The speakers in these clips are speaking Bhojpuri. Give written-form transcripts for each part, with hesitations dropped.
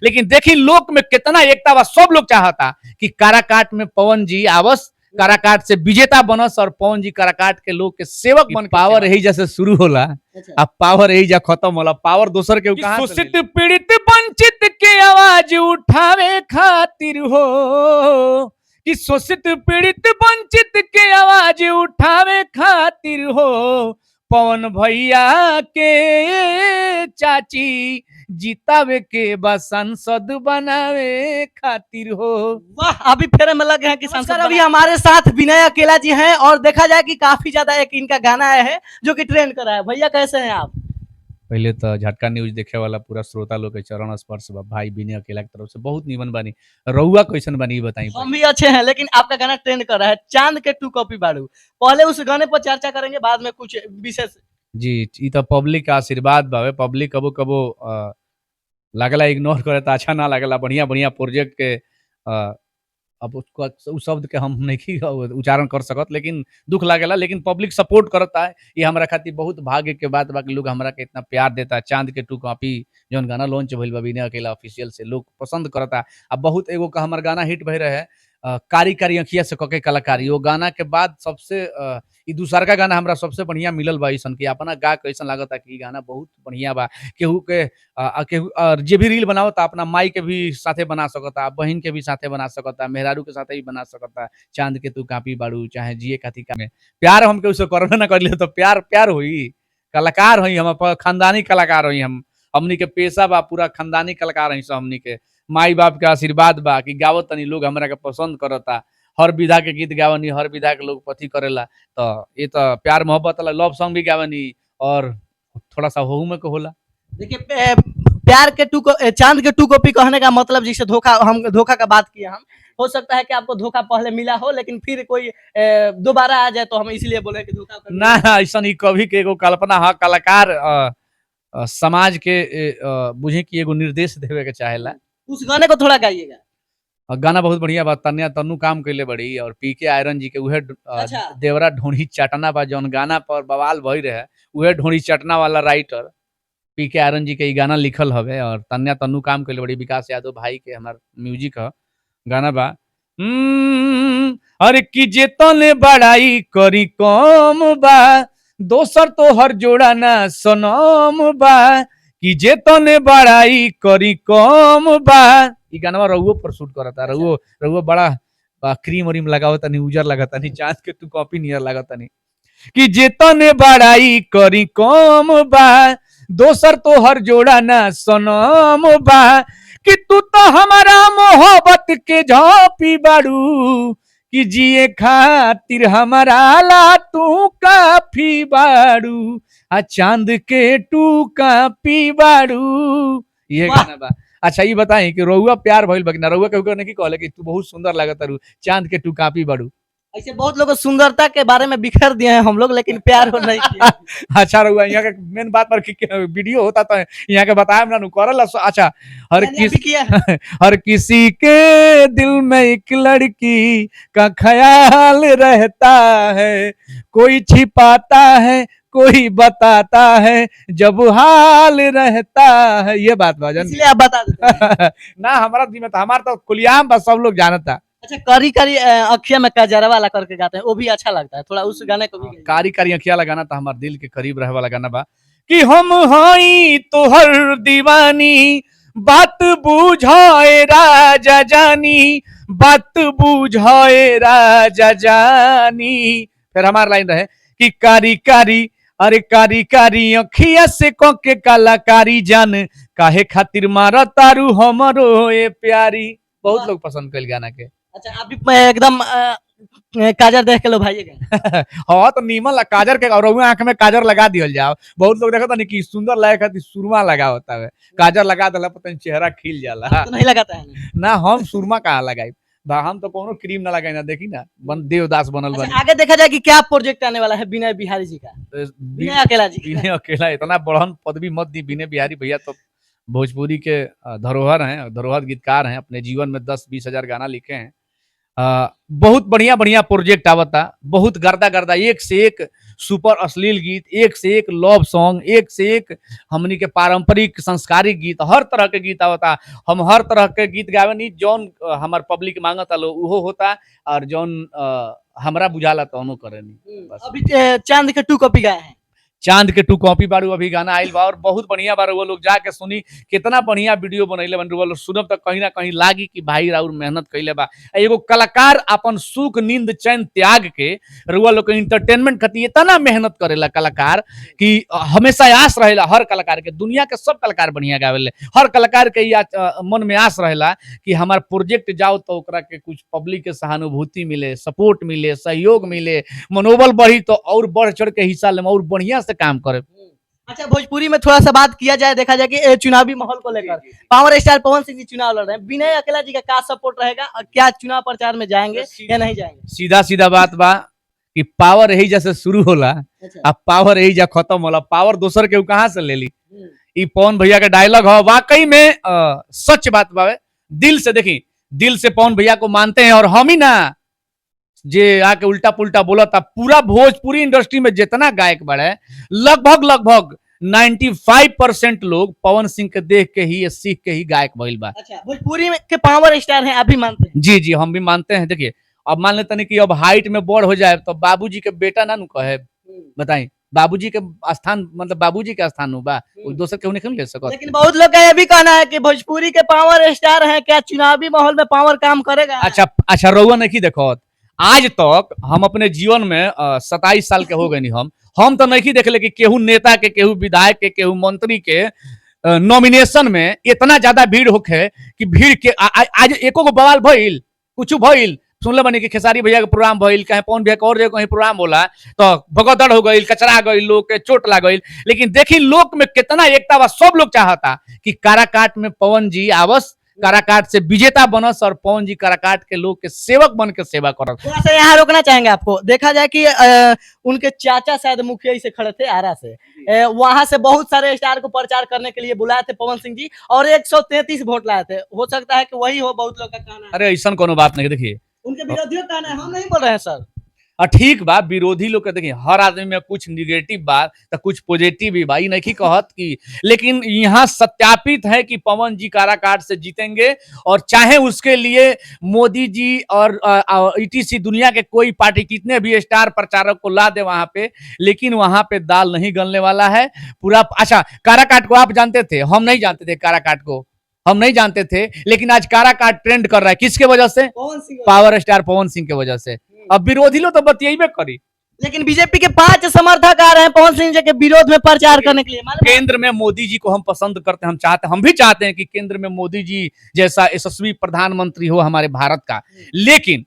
लेकिन देखी लोक में कितना एकता बा, सब लोग चाहता कि काराकाट में पवन जी आवस, काराकाट से विजेता बनस और पवन जी काराकाट के लोग के सेवक बन। पावर यही जैसे शुरू होला, अब पावर यही जा खत्म होला। पावर दोसर के कहां से? शोषित पीड़ित वंचित के आवाज उठावे खातिर हो, कि शोषित पीड़ित वंचित के आवाज उठावे खातिर हो, पवन भैया के चाची जीतावे के बस सांसद बनावे खातिर हो। वाह, अभी फेरे में लगे हैं कि सांसद। अभी हमारे साथ विनय अकेला जी हैं और देखा जाए कि काफी ज्यादा एक इनका गाना आया है जो कि ट्रेंड कर रहा है। भैया कैसे हैं आप? पहले तो झटका न्यूज देखे वाला पूरा श्रोता लोग के चरण स्पर्श बा। भाई विनय अकेला की तरफ से बहुत निमन बनी। रउआ कैसन बनी बताई? हम भी अच्छे हैं, लेकिन आपका गाना ट्रेंड कर रहा है, चांद के टू कॉपी बाड़ू। पहले उस गाने पर चर्चा करेंगे, बाद में कुछ विशेष। जी, ई तो पब्लिक का आशीर्वाद बावे। पब्लिक कबो कबो लागला इग्नोर करे तो अच्छा ना लागला। बढ़िया बढ़िया प्रोजेक्ट के अब उस शब्द के हम नहीं उच्चारण कर सकत, लेकिन दुख लागेला। लेकिन पब्लिक सपोर्ट करता है, ये हमारा खातिर बहुत भाग्य के बात बा कि लोग हमरा के इतना प्यार देता है। चांद के टू कॉपी जौन गाना लॉन्च भइल बा विनय अकेला ऑफिशियल से, लोग पसंद करता। अब बहुत एगो का हमार गाना हिट भई रहे कारी कारी अखिया से कके कलाकारी, वो गाना के बाद सबसे ई दूसर का गाना हमरा सबसे बढ़िया मिलल बा। ऐसन कि अपना गा के ऐसन लागता कि गाना बहुत बढ़िया बा। केहू के केहू जे भी रील बनावता अपना माई के भी साथे बना सकता, बहन के भी साथे बना सकता, मेहरारू के साथे भी बना सकता। चांद के तू कापी बाड़ू चाहे जिए खाती का में प्यार हम के उसे करबे ना कर तो प्यार प्यार होई। कलाकार हई हम, खानदानी कलाकार हई हम। हमनी के पेशा बा पूरा खानदानी कलाकार हई सब। हमनी के माई बाप के आशीर्वाद बा कि गावत तनी लोग हमरा के पसंद करता। हर विधा के गीत गावनी, हर विधा के लोग पति करेला। तो ये तो प्यार मोहब्बत वाला लव सॉन्ग भी गावनी और थोड़ा सा होहू में को होला। देखिए, प्यार के चांद के टू कॉपी कहने का मतलब जैसे धोखा का बात किया हम। हो सकता है कि आपको धोखा पहले मिला हो, लेकिन फिर कोई दोबारा आ जाए तो हम इसलिए बोले कि धोखा ना ऐसा नहीं कभी के एगो कल्पना है। कलाकार समाज के बुझे कि एगो निर्देश देवे के चाहेला। उस गाने को थोड़ा गाइएगा। गाना बहुत बढ़िया बा। तन्या तन्नू काम कैले बड़ी और पीके आयरन जी के उहे अच्छा। देवरा ढोणी चटना बा जौन गाना पर बवाल भई रहे, उहे ढोणी चटना वाला राइटर पीके आयरन जी के ई गाना लिखल हवे और तन्या तन्नू काम कैले बड़ी। विकास यादव भाई के हमार म्यूजिक ह गाना बा। अरे कि जे तने बड़ाई करी कम बा, दोसर तो हर जोड़ा ना सनम बा, कि जे तने बड़ाई करी कम बा। ई गाना रउओ पर शूट करता। रउओ बड़ा क्रीम व्रीम लगावत तनी, उजर लागत तनी, चांद के तू कॉपी नियर लागत तनी। कि जे तने बड़ाई करी कम बा, दोसर तो हर जोड़ा ना सनम बा, कि तू तो हमारा मोहब्बत के झांपी बाड़ू, कि जिए खातिर हमारा ला तू काफी बाड़ू, आ चांद के टू काफी बाड़ू। ये गाना बा। अच्छा ये बताई कि रउआ प्यार भइल बा कि ना? रउआ केहू नहीं कहले कि तू बहुत सुंदर लागत तारू, चांद के टू काफी बाड़ू? ऐसे बहुत लोग सुंदरता के बारे में बिखेर दिए हैं हम लोग, लेकिन प्यार हो नहीं किया। अच्छा रउआ यहाँ के मेन बात पर वीडियो होता तो यहाँ के बताया ना नु करल। अच्छा, हर किसी के दिल में एक लड़की का ख्याल रहता है, कोई छिपाता है कोई बताता है, जब हाल रहता है। ये बात भाजन इसलिए आप बता देते ना हमारा दिमाग हमारा तो खुलियाम बस सब लोग जानता। अच्छा, करी करी अखिया में कजरा वाला करके गाते हैं, वो भी अच्छा लगता है। थोड़ा उस गाने को भी कारी कारी अखिया लगाना था हमारे दिल के करीब रहे वाला गाना बा। कि हम हई तोहर दीवानी, बात बुझाए राजा जानी, बात बुझाए राजा जानी। फिर हमारा लाइन रहे कि कारी कारी, अरे कारी कारी अखिया से कोके कलाकारी जान, काहे खातिर मारा तारू हमरो ए प्यारी। बहुत लोग पसंद कल गाना के। अच्छा, अभी एकदम काजर देख के लो भाई। हाँ तो नीमन ला काजर के और आंख में काजर लगा दिया जाओ। बहुत लोग देखा था कि सुंदर लगे खातिर सुरमा लगा होता है, काजर लगा दिला पता नहीं चेहरा खिल जाला। तो नहीं लगाता है ना हम सुरमा कहाँ लगाई, हम तो कोनो क्रीम ना लगाई ना। देखी ना देवदास बनल बन। आगे देखा जाए कि क्या प्रोजेक्ट आने वाला है विनय बिहारी जी का। विनय अकेला जी, विनय अकेला इतना बड़हन पदवी मत दी। विनय बिहारी भैया तो भोजपुरी के धरोहर हैं, धरोहर गीतकार हैं। अपने जीवन में 10-20 हजार गाना लिखे हैं। बहुत बढ़िया बढ़िया प्रोजेक्ट आवता, बहुत गर्दा गर्दा एक से एक सुपर अश्लील गीत, एक से एक लव सॉन्ग, एक से एक हमनी के पारंपरिक संस्कारिक गीत, हर तरह के गीत आवता। हम हर तरह के गीत गावेनी जौन हमार पब्लिक मांगता लो उहो होता, और जौन हमरा बुझाला तौनो करेनी बस। अभी चांद के 2 कॉपी गाए हैं। चांद के 2 कॉपी बारू अभी गाना आइल बा और बहुत बढ़िया बारू, वो लोग जाके सुनी, कितना बढ़िया वीडियो बनैले बन, वो लोग सुनब तक कहीं ना कहीं लागी कि भाई राउर मेहनत कैले बा। एगो कलाकार अपन सुख नींद चैन त्याग के रुआ लोग के इंटरटेनमेंट खातिर इतना मेहनत करेला कलाकार कि हमेशा आस रहेला हर कलाकार के, दुनिया के सब कलाकार बढ़िया गावेले, हर कलाकार के मन में आस रहेला कि हमार प्रोजेक्ट जाओ तो ओकरा के कुछ पब्लिक के सहानुभूति मिले, सपोर्ट मिले, सहयोग मिले, मनोबल बढ़ी तो और बढ़ चढ़ के हिस्सा ले और बढ़िया से काम करे। अच्छा, भोजपुरी में थोड़ा सा बात किया जाए, देखा जाए कि चुनावी माहौल को लेकर पावर स्टार पवन सिंह जी चुनाव लड़ रहे हैं, विनय अकेला जी का सपोर्ट रहेगा और क्या चुनाव प्रचार में जाएंगे या नहीं जाएंगे? सीधा सीधा बात बा कि पावर यही जैसे शुरू होला, अब पावर यही जा खत्म होला, पावर दोसर के कहां से ले ली। ई पवन भैया के डायलॉग है, वाकई में सच बात बावे, दिल से देखी, दिल से पवन भैया को मानते हैं। और हम ही ना जे आके उल्टा पुल्टा बोला था, पूरा भोजपुरी इंडस्ट्री में जितना गायक बड़े लगभग 95% लोग पवन सिंह के देख के ही, सीख के ही गायक भइल बा। अच्छा, भोजपुरी में के पावर स्टार हैं, आप भी मानते हैं? जी जी, हम भी मानते हैं। देखिए, अब मान लेते नहीं कि अब हाइट में बढ़ हो जाए तो बाबूजी के बेटा ना नु कहे, बताई बाबूजी के स्थान, मतलब बाबूजी के स्थान नु बा, कोई दोसर केहू नहीं ले सकत। लेकिन बहुत लोग का ये भी कहना है कि भोजपुरी के पावर स्टार हैं, क्या चुनावी माहौल में पावर काम करेगा? अच्छा रउआ नहीं देखो, आज तक हम अपने जीवन में 27 साल के हो गए हम तो नहीं देखले कि केहू नेता के, केहू विधायक के, केहू मंत्री के नॉमिनेशन में इतना ज्यादा भीड़ होखे कि भीड़ के आज एको को बवाल भइल, कुछ भइल सुनले बनी कि खेसारी भैया के प्रोग्राम भइल, कहीं पवन भैया के और जगह कहीं प्रोग्राम होला तो भगदड़ हो गई, कचरा गई, लोग के चोट लग गई। लेकिन देखी लोक में कितना एकता बा, सब लोग चाहता कि काराकाट में पवन जी आवस, काराकाट से विजेता बनस और पवन जी काराकाट के लोग के सेवक बन के सेवा करस। थोड़ा सा यहाँ रोकना चाहेंगे आपको, देखा जाए कि उनके चाचा शायद मुखिया से खड़े थे आरा से, वहां से बहुत सारे स्टार को प्रचार करने के लिए बुलाए थे पवन सिंह जी और 133 वोट लाए थे, हो सकता है कि वही हो, बहुत लोग का कहना है। अरे ऐसा कोनो बात नहीं, देखिए उनके विरोधियों का कहना है, हम नहीं बोल रहे हैं सर। ठीक बा, विरोधी लोग के देखिए हर आदमी में कुछ निगेटिव बा तो कुछ पॉजिटिव भी बा, नहीं कहत की, लेकिन यहाँ सत्यापित है कि पवन जी काराकाट से जीतेंगे और चाहे उसके लिए मोदी जी और ईटीसी दुनिया के कोई पार्टी कितने भी स्टार प्रचारक को ला दे वहां पे, लेकिन वहां पे दाल नहीं गलने वाला है पूरा। अच्छा, काराकाट को आप जानते थे? हम नहीं जानते थे काराकाट को, हम नहीं जानते थे, लेकिन आज काराकाट ट्रेंड कर रहा है, किसके वजह से? पावर स्टार पवन सिंह के वजह से। अब विरोधी लोग तो बतियाबे करी, लेकिन बीजेपी के 5 समर्थक आ रहे हैं पवन सिंह जी के विरोध में प्रचार करने के लिए। केंद्र में मोदी जी को हम पसंद करते हैं, हम भी चाहते हैं कि केंद्र में मोदी जी जैसा यशस्वी प्रधानमंत्री हो हमारे भारत का, लेकिन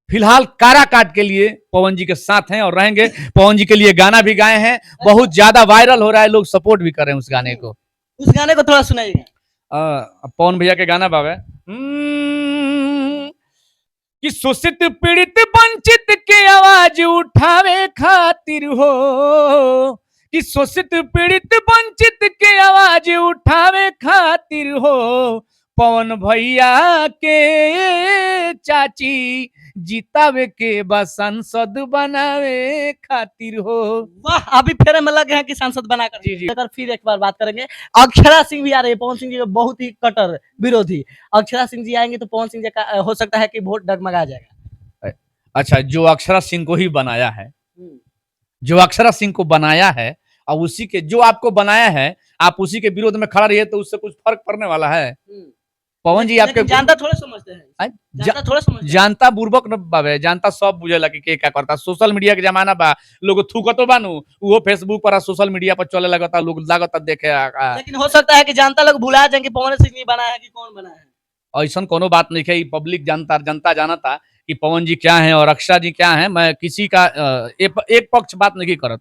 फिलहाल काराकाट के लिए पवन जी के साथ हैं और रहेंगे। पवन जी के लिए गाना भी गाए हैं, बहुत ज्यादा वायरल हो रहा है, लोग सपोर्ट भी कर रहे हैं उस गाने को। उस गाने को थोड़ा सुनाइएगा। पवन भैया के गाना बाबे कि शोषित पीड़ित वंचित के आवाज उठावे खातिर हो, कि शोषित पीड़ित वंचित के आवाज उठावे खातिर हो, पवन भैया के चाची जीतावे के बा सांसद बनावे खातिर हो। वाह, अभी फेरे में लगे हैं कि सांसद बनाकर। जी जी, फिर एक बार बात करेंगे। अक्षरा सिंह भी आ रही है, पवन सिंह जी के बहुत ही कट्टर विरोधी। अक्षरा सिंह जी आएंगे तो पवन सिंह जी का हो सकता है कि वोट डगमगा जाएगा। अच्छा, जो अक्षरा सिंह को ही बनाया है, जो अक्षरा सिंह को बनाया है और उसी के जो आपको बनाया है, आप उसी के विरोध में खड़ा रहिए तो उससे कुछ फर्क पड़ने वाला है? पवन जी आपके जानता थोड़ा समझते हैं, जानता थोड़ा समझते हैं। जानता बुर्बक न बावे, जानता सब बुझेला कि के क्या करता। सोशल मीडिया के जमाना बा, लोग थूकतो बानू, वो फेसबुक पर सोशल मीडिया पर चले लगता, लोग लागता देखे। लेकिन हो सकता है कि जानता लोग भुला जाएंगे पवन सिंह जी बनाया है कि कौन बनाया है। ऐसा कोनो बात नहीं है, पब्लिक जनता जानता कि पवन जी क्या है और अक्षरा जी क्या है। मैं किसी का एक पक्ष बात नहीं करत,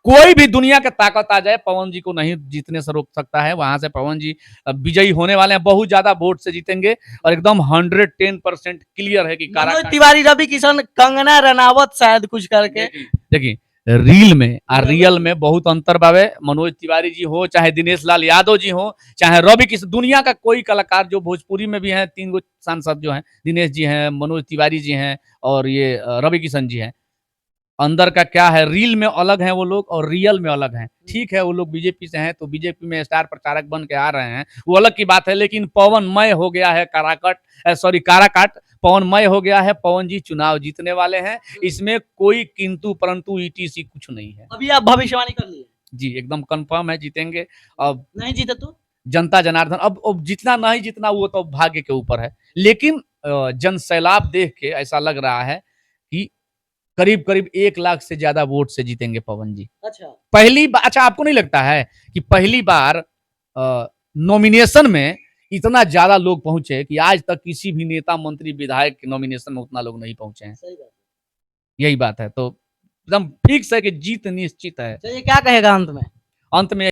कोई भी दुनिया के ताकत आ जाए पवन जी को नहीं जीतने से रोक सकता है। वहां से पवन जी विजयी होने वाले हैं, बहुत ज्यादा वोट से जीतेंगे और एकदम 110% क्लियर है कि मनोज तिवारी, रवि किशन, कंगना रनावत शायद कुछ करके। देखिए रील में और रियल में बहुत अंतर बावे। मनोज तिवारी जी हो, चाहे दिनेश लाल यादव जी हो, चाहे रवि किशन, दुनिया का कोई कलाकार जो भोजपुरी में भी हैं, 3 गो सांसद जो हैं, दिनेश जी हैं, मनोज तिवारी जी हैं और ये रवि किशन जी हैं, अंदर का क्या है, रील में अलग हैं वो लोग और रियल में अलग हैं। ठीक है, वो लोग बीजेपी से हैं तो बीजेपी में स्टार प्रचारक बन के आ रहे हैं, वो अलग की बात है। लेकिन पवनमय हो गया है काराकाट, पवनमय हो गया है। पवन जी चुनाव जीतने वाले हैं, इसमें कोई किंतु परंतु ईटीसी कुछ नहीं है। अभी आप भविष्यवाणी कर लिए? जी एकदम कंफर्म है, जीतेंगे। अब नहीं जीते तो? जनता जनार्दन, अब जितना नहीं जितना वो तो भाग्य के ऊपर है। लेकिन जन सैलाब देख के ऐसा लग रहा है कि करीब करीब 1 लाख से ज्यादा वोट से जीतेंगे पवन जी। अच्छा। पहली बार, अच्छा आपको नहीं लगता है कि पहली बार नॉमिनेशन में इतना ज्यादा लोग पहुंचे कि आज तक किसी भी नेता मंत्री विधायक के नॉमिनेशन में उतना लोग नहीं पहुंचे हैं? सही बात। यही बात है, तो एकदम फिक्स है कि जीत निश्चित है। चलिए क्या कहेगा अंत में? अंत में